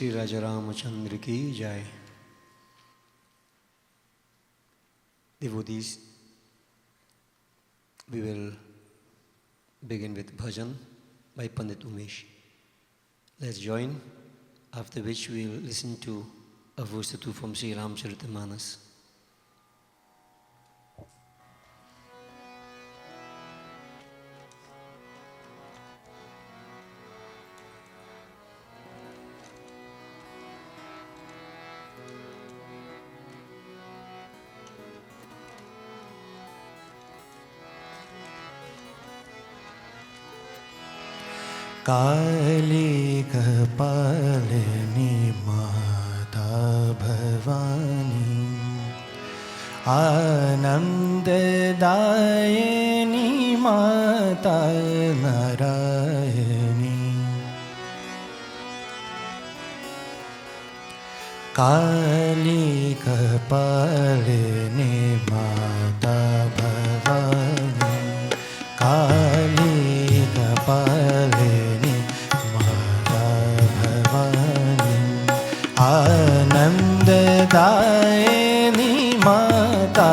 Shri Raja Ramachandra ki Jai. Devotees, we will begin with bhajan by Pandit Umesh. Let's join, after which we will listen to a verse or two from Sri Ramcharitamanas. काली कपालिनी माता भवानी, आनंददायिनी माता नारायणी, काली कपालिनी माता भवानी, काली कपालिनी आनंददायिनी माता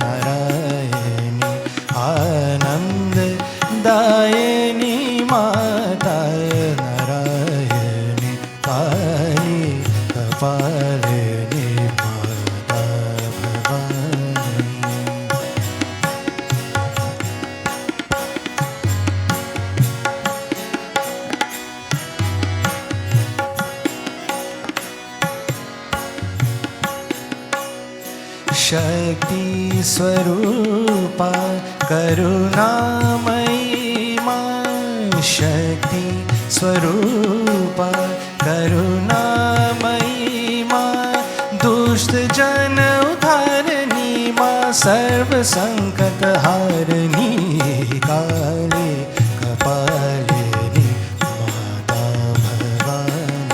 नारायणी, आनंददायिनी माता नारायणी, काली कपालिनी माता भवानी। शक्ति स्वरूपा करुणामयी मां, शक्ति स्वरूपा करुणामयी मां, दुष्ट जन उद्धारिणी मां, सर्व संकट हारिणी, काली कपालिनी माता भवानी।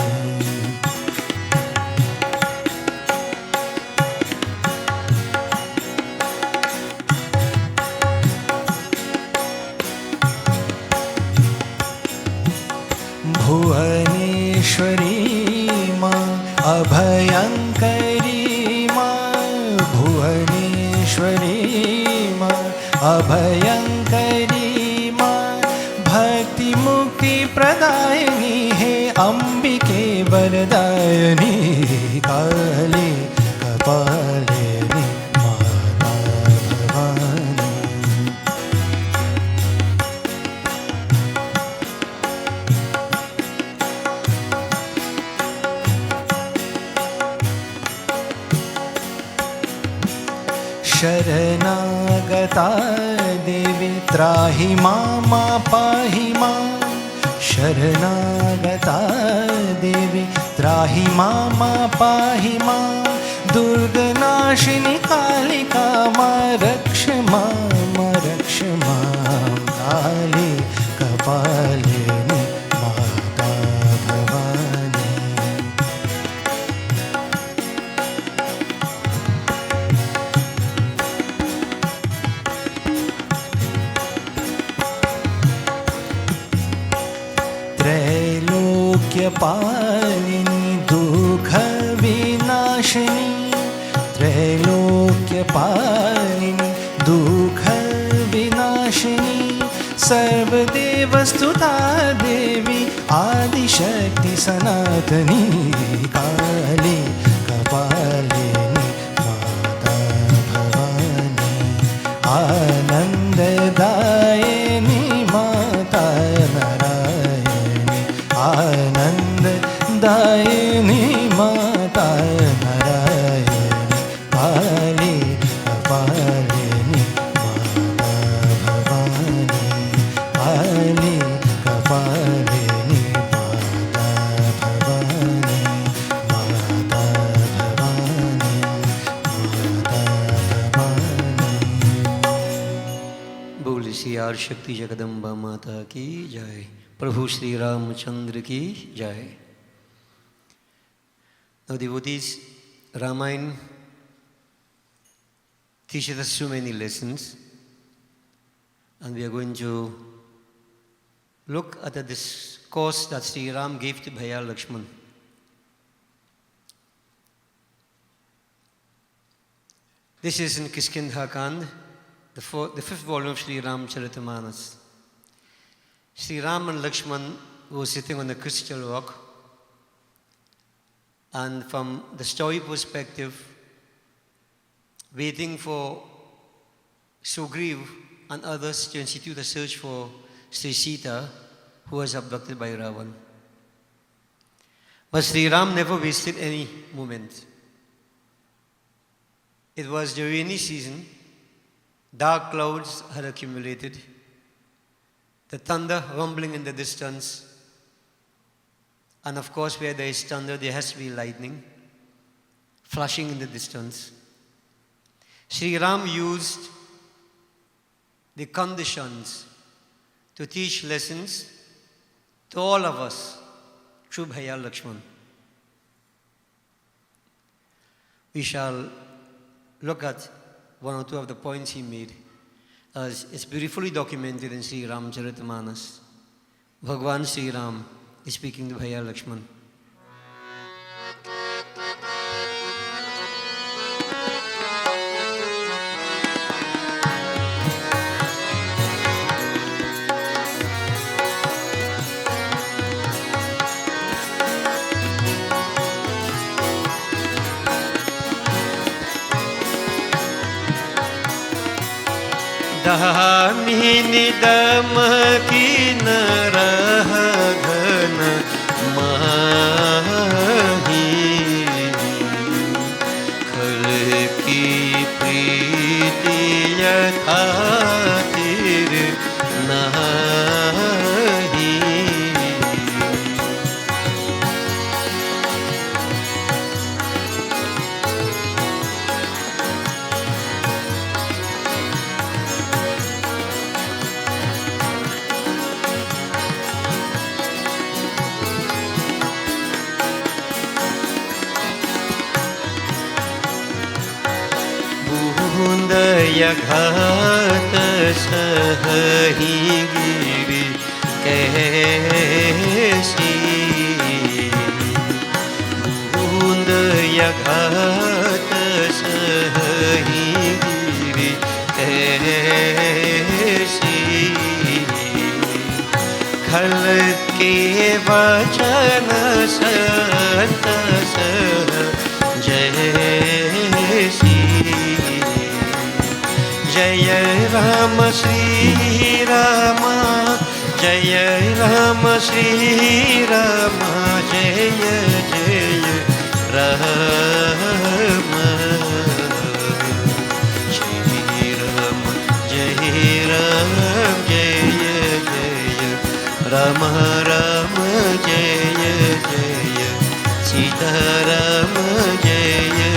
भुवनेश्वरी मां, अभयंकरी मां, भुवनेश्वरी मां, अभयंकरी मां, भक्ति मुक्ति प्रदायिनी है अंबिके वरदायिनी, काली कपालिनी माता भवानी। शरणागता देवी त्राहि मां पाहि मां, शरणागता देवी त्राहि मां पाहि मां, दुर्गनाशिनी कालिका मां रक्ष मां, रक्ष मां, काली कपालिनी माता भवानी। त्रैलोक्यपालिनी दुःख विनाशिनी, त्रैलोक्यपालिनी दुःख विनाशिनी, सर्वदेवस्तुता देवी आदिशक्ति सनातनी, काली कपालिनी माता भवानी, आनंददायिनी माता नारायणी, आनंददायिनी माता नारायणी, काली कपालिनी माता भवानी, काली कपालिनी माता भवानी, माता भवानी, माता भवानी। बोल श्री आर शक्ति जगदम्बा माता की जय। प्रभु Shri Ramachandra ki Jai. Now devotees, Ramayana teaches us so many lessons, and we are going to look at the discourse that Sri Ram gave to Bhaiya Lakshman. This is in Kiskindha Kand, the fifth volume of Sri Ramcharitamanas. Sri Ram and Lakshman were sitting on the crystal rock, and from the story perspective, waiting for Sugriv and others to institute a search for Sri Sita, who was abducted by Ravan. But Sri Ram never wasted any moment. It was the rainy season, dark clouds had accumulated, the thunder rumbling in the distance, and of course where there is thunder there has to be lightning flashing in the distance. Sri Ram used the conditions to teach lessons to all of us through Bhaiya Lakshman. We shall look at one or two of the points he made, as it's beautifully documented in Sri Ramcharitamanas. Bhagwan Sri Ram is speaking to Bhaiya Lakshman. Damini दमकी न रह घन माही, खल की प्रीति यथा तिर नाही। घात सहही गिरी कैसी, बूंद घात सहही गिरी कैसी, खल के वचन संत सह जैसी। जय राम श्री राम, जय राम श्री राम, जय जय राम, श्री राम जय राम, जय जय राम राम, जय जय सीताराम, जय जय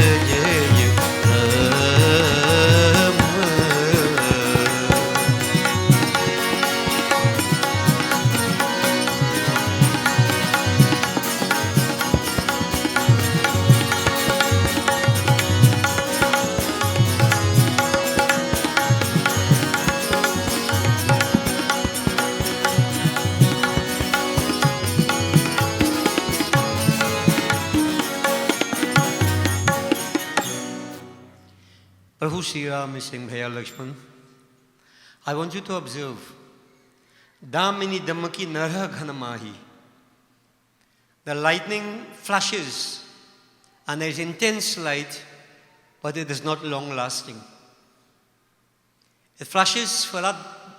Prabhu Sri Ram is saying, Bhaiya Lakshman, I want you to observe, Damini Damaki Narha Ghanamahi. The lightning flashes and there is intense light, but it is not long lasting. It flashes for that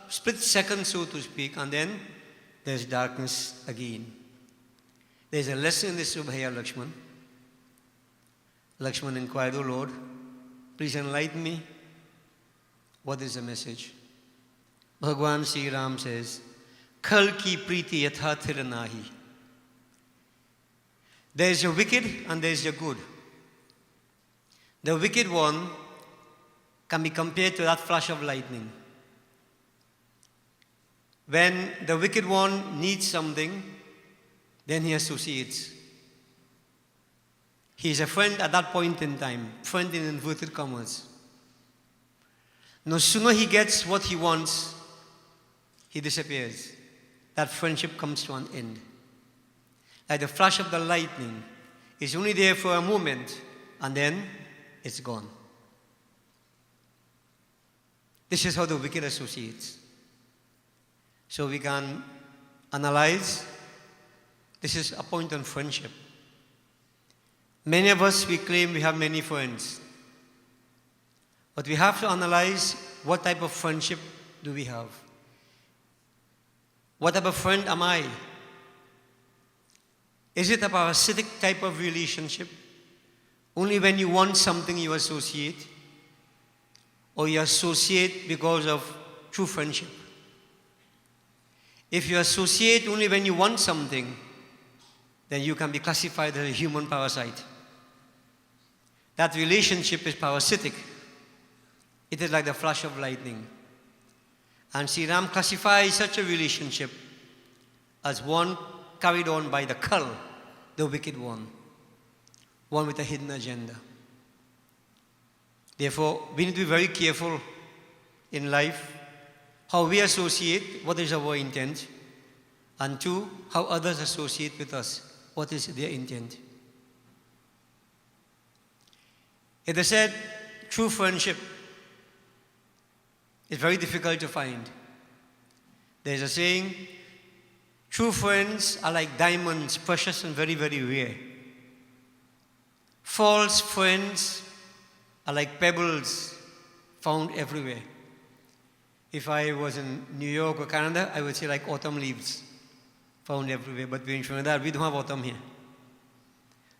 split second, so to speak, and then there is darkness again. There is a lesson in this to Bhaiya Lakshman. Lakshman inquired, O Lord, please enlighten me. What is the message? Bhagwan Sri Ram says, Khal ki priti yatha thir nahi. There is a wicked and there is a good. The wicked one can be compared to that flash of lightning. When the wicked one needs something, then he associates. He is a friend at that point in time, friend in inverted commas. No sooner he gets what he wants, he disappears. That friendship comes to an end. Like the flash of the lightning is only there for a moment and then it's gone. This is how the wicked associates. So we can analyze. This is a point on friendship. Many of us, we claim we have many friends. But we have to analyze what type of friendship do we have. What type of friend am I? Is it a parasitic type of relationship? Only when you want something you associate? Or you associate because of true friendship? If you associate only when you want something, then you can be classified as a human parasite. That relationship is parasitic. It is like the flash of lightning. And Sri Ram classifies such a relationship as one carried on by the Kal, the wicked one with a hidden agenda. Therefore, we need to be very careful in life how we associate, what is our intent, and two, how others associate with us, what is their intent. It is said, true friendship is very difficult to find. There is a saying, true friends are like diamonds, precious and very, very rare. False friends are like pebbles found everywhere. If I was in New York or Canada, I would say like autumn leaves found everywhere. But we're in Trinidad, we don't have autumn here.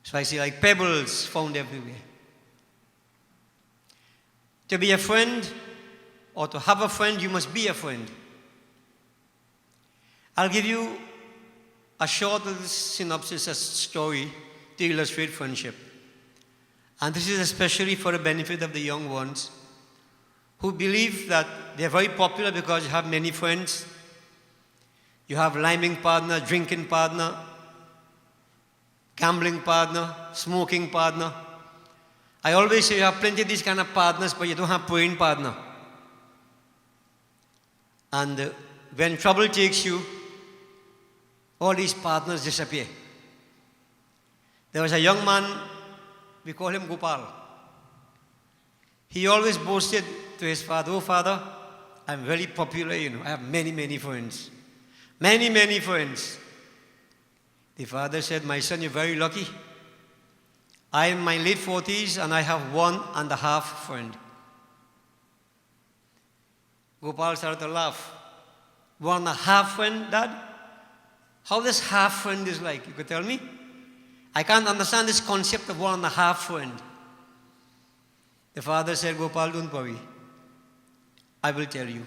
So I say like pebbles found everywhere. To be a friend or to have a friend, you must be a friend. I'll give you a short little synopsis, a story to illustrate friendship. And this is especially for the benefit of the young ones who believe that they're very popular because you have many friends. You have liming partner, drinking partner, gambling partner, smoking partner. I always say you have plenty of these kind of partners, but you don't have praying partner. And when trouble takes you, all these partners disappear. There was a young man, we call him Gopal. He always boasted to his father, "Oh father, I'm very popular, I have many, many friends. Many, many friends." The father said, "My son, you're very lucky. I am in my late 40s and I have 1.5 friend." Gopal started to laugh. 1.5 friend, Dad? How this half friend is like? You could tell me? I can't understand this concept of 1.5 friend. The father said, "Gopal, don't worry. I will tell you.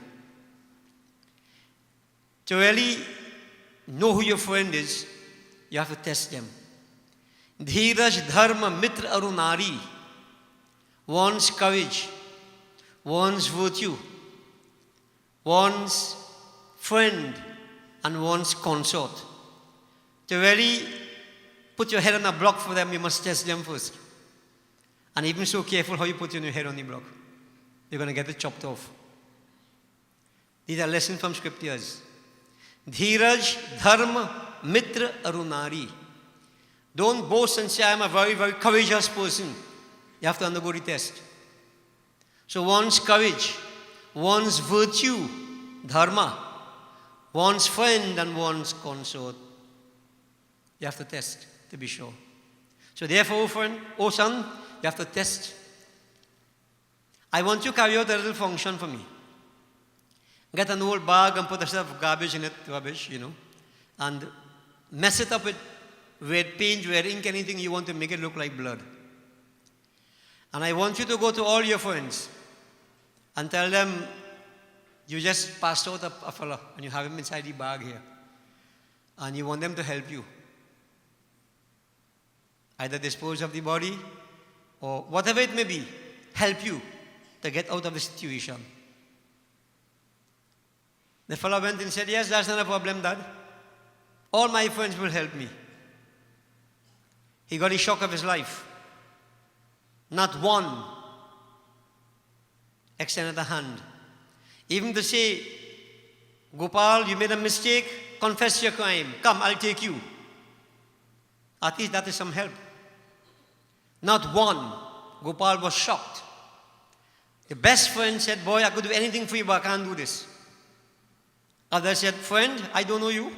To really know who your friend is, you have to test them. Dheeraj, dharma, mitra, arunari. One's courage, one's virtue, one's friend, and one's consort. To really put your head on a block for them, you must test them first. And even so, careful how you put your head on the block. You're going to get it chopped off. These are lessons from scriptures. Dheeraj, dharma, mitra, arunari. Don't boast and say, "I'm a very, very courageous person." You have to undergo the test. So one's courage, one's virtue, dharma, one's friend and one's consort, you have to test to be sure. So therefore, friend, son, you have to test. I want you to carry out a little function for me. Get an old bag and put a set of garbage in it, rubbish, and mess it up with red paint, red ink, anything you want to make it look like blood. And I want you to go to all your friends and tell them you just passed out a fella and you have him inside the bag here. And you want them to help you. Either dispose of the body or whatever it may be, help you to get out of the situation. The fellow went and said, "Yes, that's not a problem, Dad. All my friends will help me." He got a shock of his life. Not one extended a hand. Even to say, "Gopal, you made a mistake, confess your crime. Come, I'll take you." At least that is some help. Not one. Gopal was shocked. The best friend said, boy, I could do anything for you, but I can't do this. Others said, friend, I don't know you.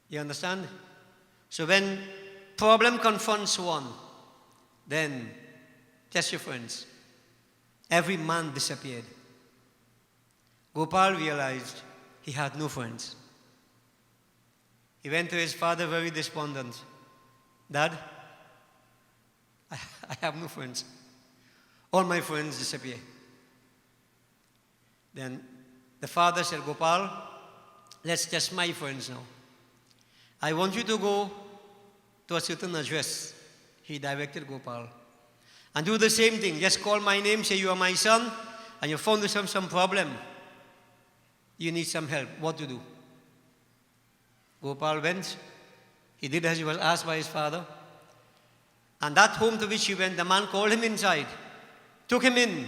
You understand? So when problem confronts one, then test your friends. Every man disappeared. Gopal realized he had no friends. He went to his father very despondent. Dad, I have no friends. All my friends disappear. Then the father said, Gopal, let's test my friends now. I want you to go to a certain address. He directed Gopal. And do the same thing. Just call my name, say you are my son, and you found yourself some problem. You need some help. What to do? Gopal went. He did as he was asked by his father. And that home to which he went, the man called him inside, took him in,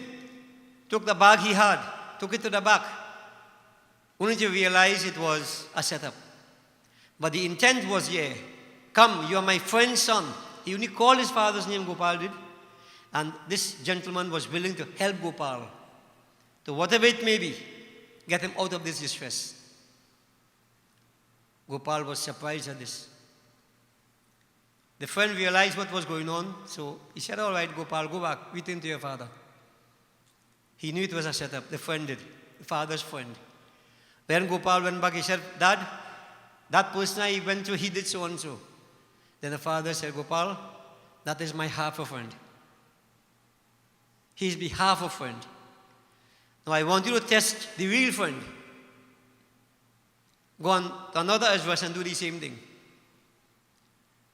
took the bag he had, took it to the back, only to realize it was a setup. But the intent was, yeah, come, you are my friend's son. He only called his father's name, Gopal did. And this gentleman was willing to help Gopal, to whatever it may be, get him out of this distress. Gopal was surprised at this. The friend realized what was going on, so he said, all right, Gopal, go back, return to your father. He knew it was a setup, the friend did, the father's friend. When Gopal went back, he said, Dad, that person I went to, he did so and so. Then the father said, Gopal, that is my half a friend. He's the half a friend. Now I want you to test the real friend. Go on to another address and do the same thing.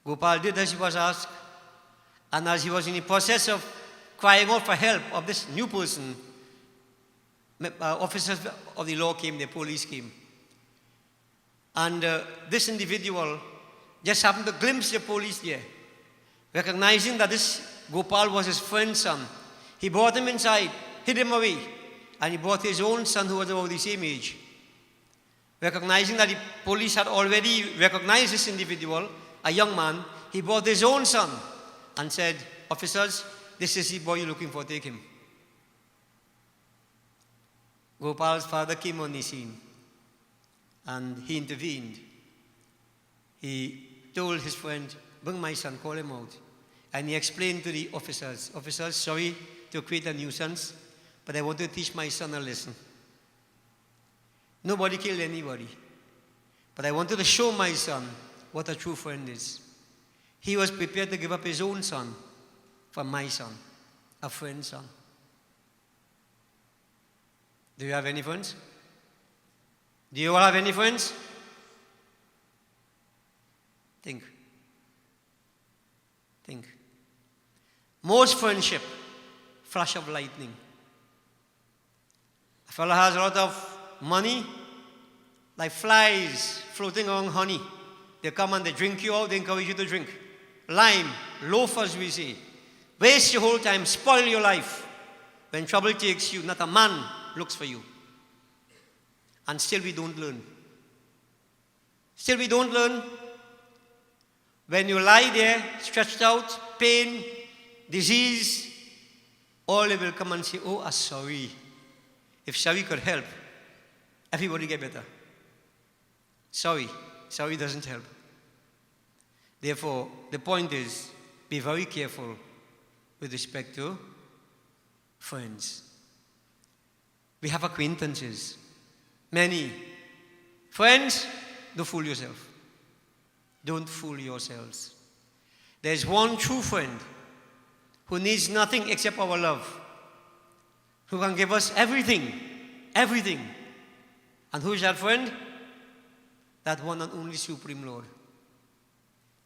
Gopal did as he was asked, and as he was in the process of crying out for help of this new person, officers of the law came, the police came. And this individual just happened to glimpse the police there. Recognizing that this Gopal was his friend's son, he brought him inside, hid him away, and he brought his own son who was about the same age. Recognizing that the police had already recognized this individual, a young man, he brought his own son and said, officers, this is the boy you're looking for, take him. Gopal's father came on the scene and he intervened. He told his friend, bring my son, call him out. And he explained to the officers, sorry to create a nuisance, but I want to teach my son a lesson. Nobody killed anybody. But I wanted to show my son what a true friend is. He was prepared to give up his own son for my son, a friend's son. Do you have any friends? Do you all have any friends? Think. Most friendship, flash of lightning. A fellow has a lot of money, like flies floating on honey. They come and they drink you out, they encourage you to drink. Lime, loafers we say. Waste your whole time, spoil your life. When trouble takes you, not a man looks for you. And still we don't learn. Still we don't learn. When you lie there, stretched out, pain, disease, all they will come and say, oh, I'm sorry. If sorry could help, everybody get better. Sorry doesn't help. Therefore, the point is, be very careful with respect to friends. We have acquaintances, many. Friends, don't fool yourself. Don't fool yourselves. There's one true friend who needs nothing except our love, who can give us everything. And who is that friend? That one and only Supreme Lord.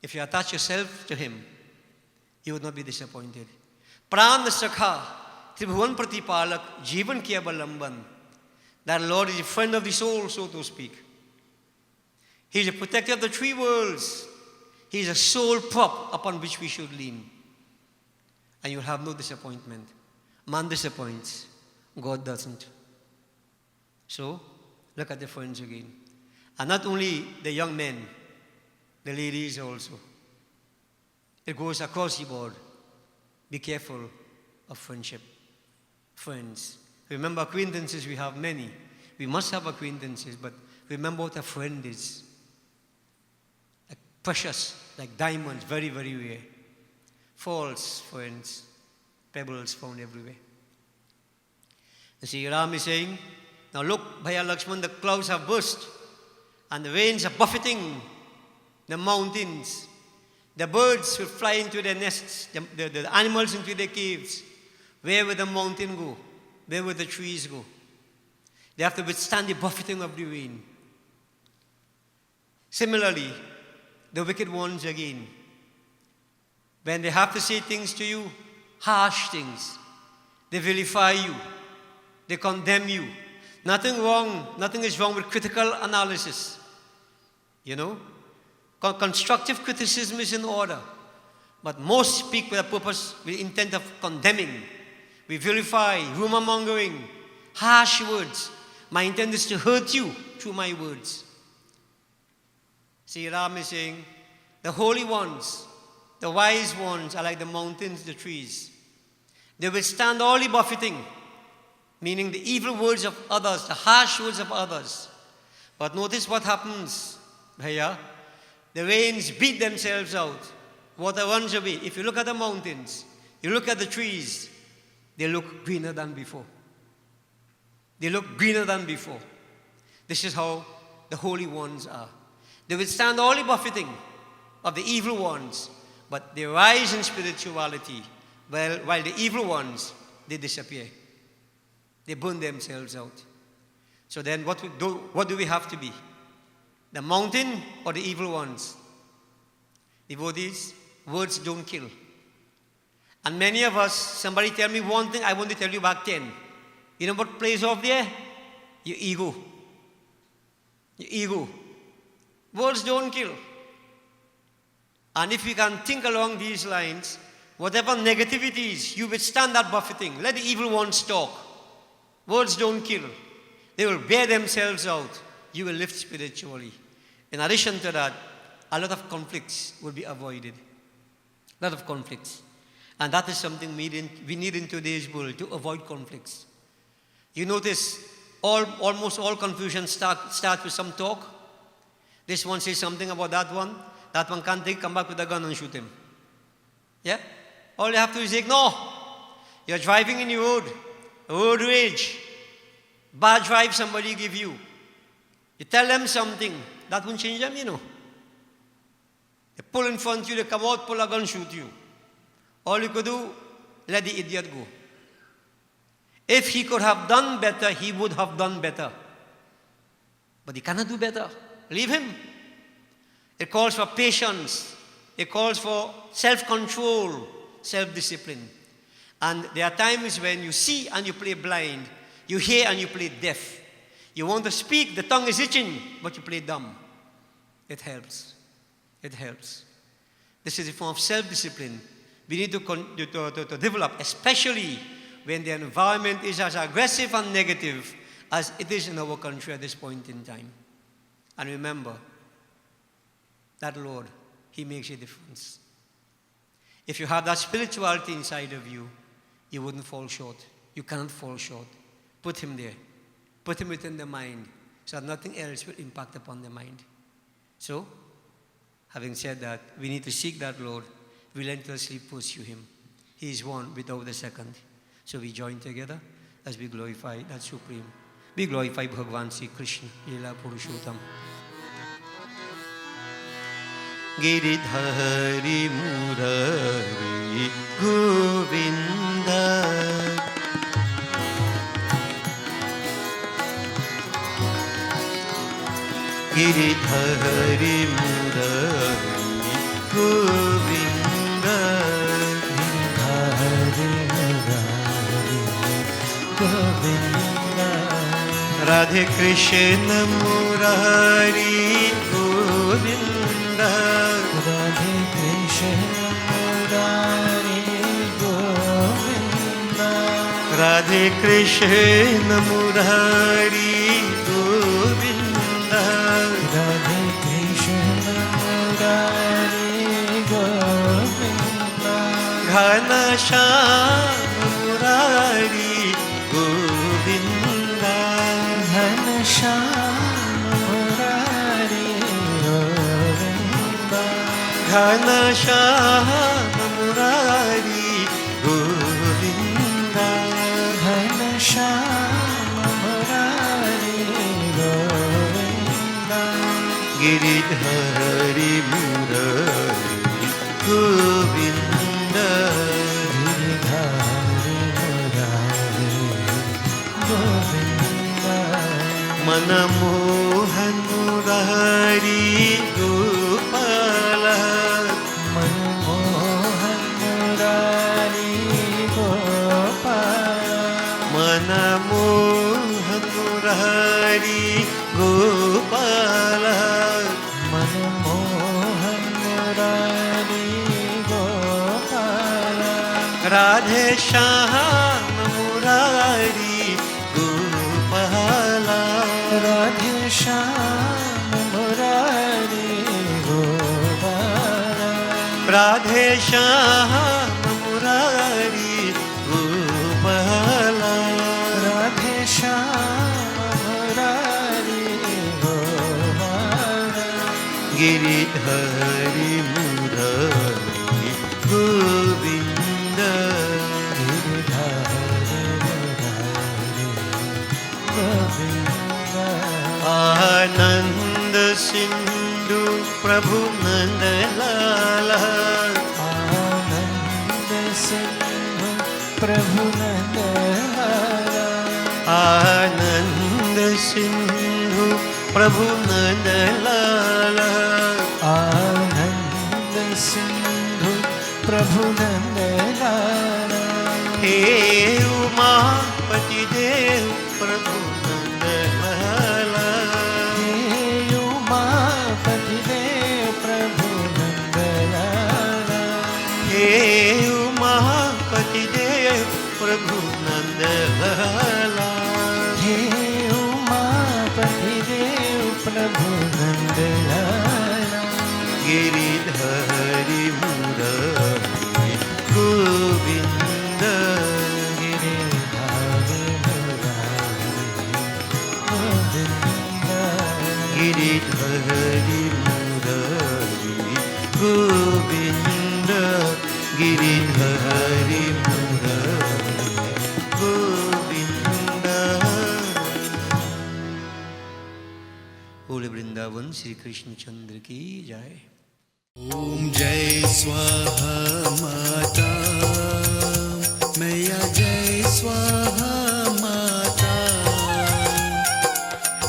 If you attach yourself to Him, you would not be disappointed. Pran Sakha, Tribhuvan Pratipalak, Jivan Ki Avalamban. That Lord is the friend of the soul, so to speak. He is a protector of the three worlds. He is a sole prop upon which we should lean. And you'll have no disappointment. Man disappoints. God doesn't. So, look at the friends again. And not only the young men, the ladies also. It goes across the board. Be careful of friendship. Friends. Remember, acquaintances, we have many. We must have acquaintances, but remember what a friend is. Like precious, like diamonds, very, very rare. False friends, pebbles found everywhere. You see, Ram is saying, now look, Bhaiya Lakshman, the clouds have burst, and the rains are buffeting the mountains. The birds will fly into their nests, the animals into their caves. Where will the mountain go? Where will the trees go? They have to withstand the buffeting of the rain. Similarly, the wicked ones again, when they have to say things to you, harsh things, they vilify you, they condemn you. Nothing is wrong with critical analysis. You know? Constructive criticism is in order. But most speak with a purpose, with the intent of condemning. We vilify, rumor mongering, harsh words. My intent is to hurt you through my words. See, Ram is saying, the holy ones, the wise ones are like the mountains, the trees. They withstand all the buffeting, meaning the evil words of others, the harsh words of others. But notice what happens, Bhaiya. The rains beat themselves out. Water runs away. If you look at the mountains, you look at the trees, they look greener than before. They look greener than before. This is how the holy ones are. They withstand all the buffeting of the evil ones, but they rise in spirituality, while the evil ones, they disappear. They burn themselves out. So then what do we have to be? The mountain or the evil ones? Devotees, words don't kill. And many of us, somebody tell me one thing, I want to tell you back 10. You know what plays off there? Your ego. Your ego. Words don't kill. And if we can think along these lines, whatever negativities, you withstand that buffeting. Let the evil ones talk. Words don't kill. They will bear themselves out. You will live spiritually. In addition to that, a lot of conflicts will be avoided. A lot of conflicts. And that is something we need in today's world, to avoid conflicts. You notice almost all confusion starts with some talk. This one says something about that one. That one can't come back with a gun and shoot him. Yeah? All you have to do is ignore. You're driving in your road rage. Bad drive somebody give you. You tell them something, that won't change them, you know. They pull in front of you, they come out, pull a gun, shoot you. All you could do, let the idiot go. If he could have done better, he would have done better. But he cannot do better. Leave him. It calls for patience. It calls for self-control, self-discipline. And there are times when you see and you play blind. You hear and you play deaf. You want to speak, the tongue is itching, but you play dumb. It helps. It helps. This is a form of self-discipline we need to develop, especially when the environment is as aggressive and negative as it is in our country at this point in time. And remember, that Lord, He makes a difference. If you have that spirituality inside of you, you wouldn't fall short. You cannot fall short. Put Him there. Put Him within the mind, so that nothing else will impact upon the mind. So, having said that, we need to seek that Lord, relentlessly pursue Him. He is one without the second. So we join together as we glorify that Supreme. We glorify Bhagavan Sri Krishna, Leela Purushottam. Giridhari Murari Govinda Giridhari Murari Govinda Giridhari Murari Govinda Radhe Krishna Murari Govinda Radhe Krishna Murari Govinda Radhe Krishna Murari Govinda Radhe Krishna Murari Govinda Ghana Shyam Ghanshyam Murari Govind Ghanshyam Murari Govind Giridhari Murari Govind Giridhari Murari Govind Manmohan Murari Gopal Manmohan Murari Gopal Manmohan Murari Gopal Manmohan Murari Gopal Radhe Shyam Murari Gopal Radhe Shyam Murari Gopal Radhe Shyam Murari Gopal Radhe Shyam Murari Gopal Giridhari Murari Govind Giridhari Murari Govind आनंद सिंधु प्रभु नंदलाल आनंद सिंधु प्रभु नंदलाल आनंद सिंधु प्रभु नंदलाल आनंद सिंधु प्रभु नंदलाल हे उमापति देव प्रभु नंदलाल हे उमापति देव प्रभु नंदलाल हे उमापति देव प्रभु नंदलाल हे उमापति देव प्रभु नंदलाल गिरिधारी मुरारी गोविंद गिरिधारी मुरारी गोविंद गिरिधारी मुरारी गोविंद गिरिधारी मुरारी गोविंद। बोले वृंदावन श्री कृष्ण चंद्र की जय। ओम जय स्वाहा माता मैया जय स्वाहा माता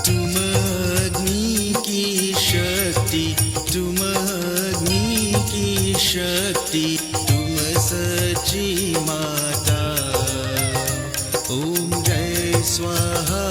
तुम अग्नि की शक्ति तुम अग्नि की शक्ति तुम सच्ची माता ओम जय स्वाहा